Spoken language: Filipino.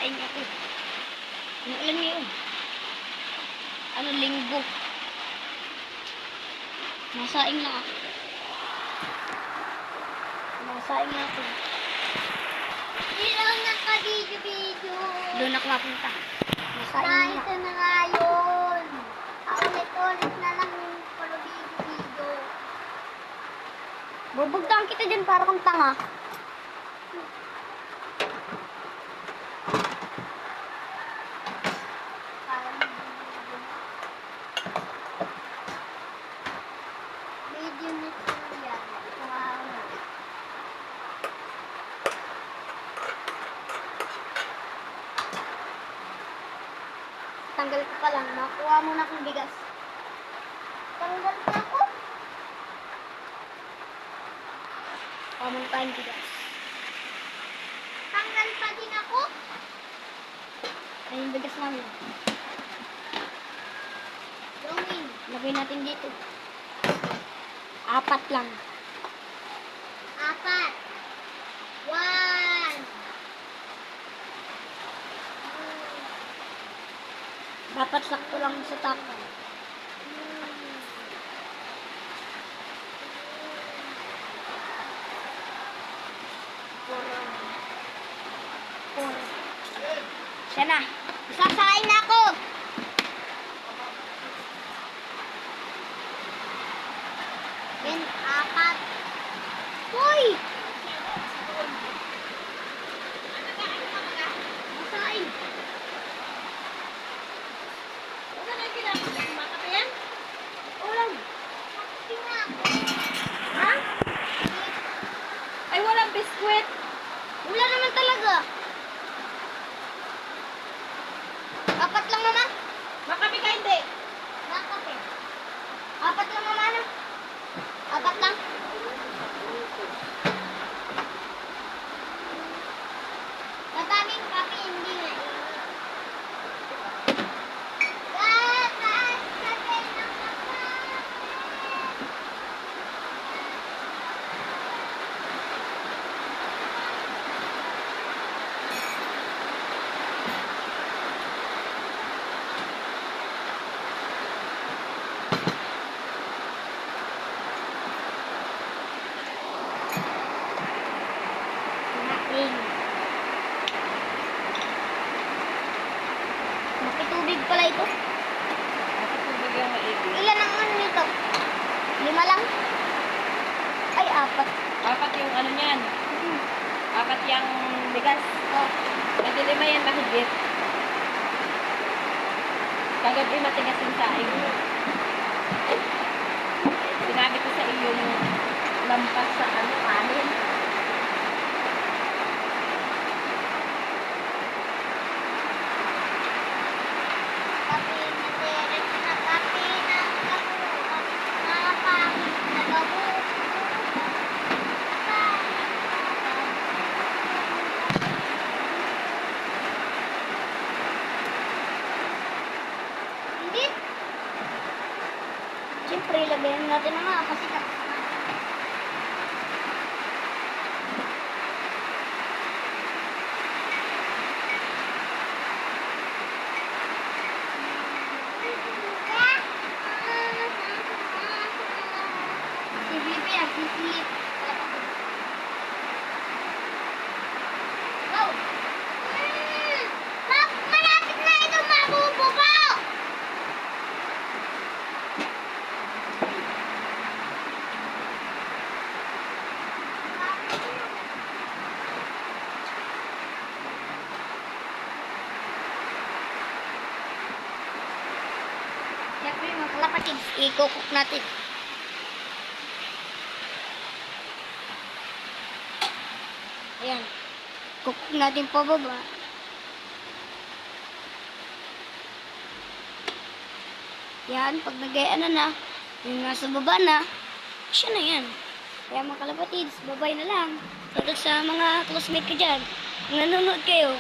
Nasaing ako. Umuulan ngayon. Ano, linggo. Nasaing lang ako. Nasaing lang ako. Hindi lang naka-video-video. Doon ako mapunta. Nasaing Na lang ako. ito na nga yun. Ulit-ulit na lang yung puro video-video. Bubugtaan kita dyan para kang tanga. Parang video na ito yan. Wow. Tanggal ko pa lang. Makuha mo na akong bigas. Tanggal na ako. Kuha mo na tayong bigas. Tanggal pa din ako. Ay, yung bigas namin. Drawing. Lagay natin dito. 4 lang. 4. 1. Dapat sakto lang sa tako. Siya na. Sasakain na ako. Then, 4. Hoy! Masain. Ano na kailangan? Makape yan? Ulam. Makape na ako. Ha? Ay, walang biskwit. Wala naman talaga. 4 lang naman. Makape ka hindi. Makape. 4 lang naman. 4 lang. Madaming kape, hindi nga eh. Gatas, kape ng makape. Kumain. Makitubig pala ito. Tubig yung maigi. Ilan ang ano nito? 5 lang? Ay, 4. 4 yung ano niyan. 4 yung bigas. Oh. Pwede 5 yan mahigit. Kagabi matigas yung saing. Sinabi ko sa iyo yung lampas sa ano, kanin. Kape na teres na kape ng kabuuan. Mga pangit na kabuuan. Hindi. Siyempre, lagayan natin na nga kasi Si Bibi ang sisilip. Go! Malapit na ito mabubugaw! siyempre mga kalapatid, i-cook natin. Ayan. Cook natin pababa. Yan, pag nagayaan na, yung nasa baba na, siya na yan. Kaya mga kalapatids, babay na lang. Shout out sa mga classmate ko dyan. Kung nanonood kayo,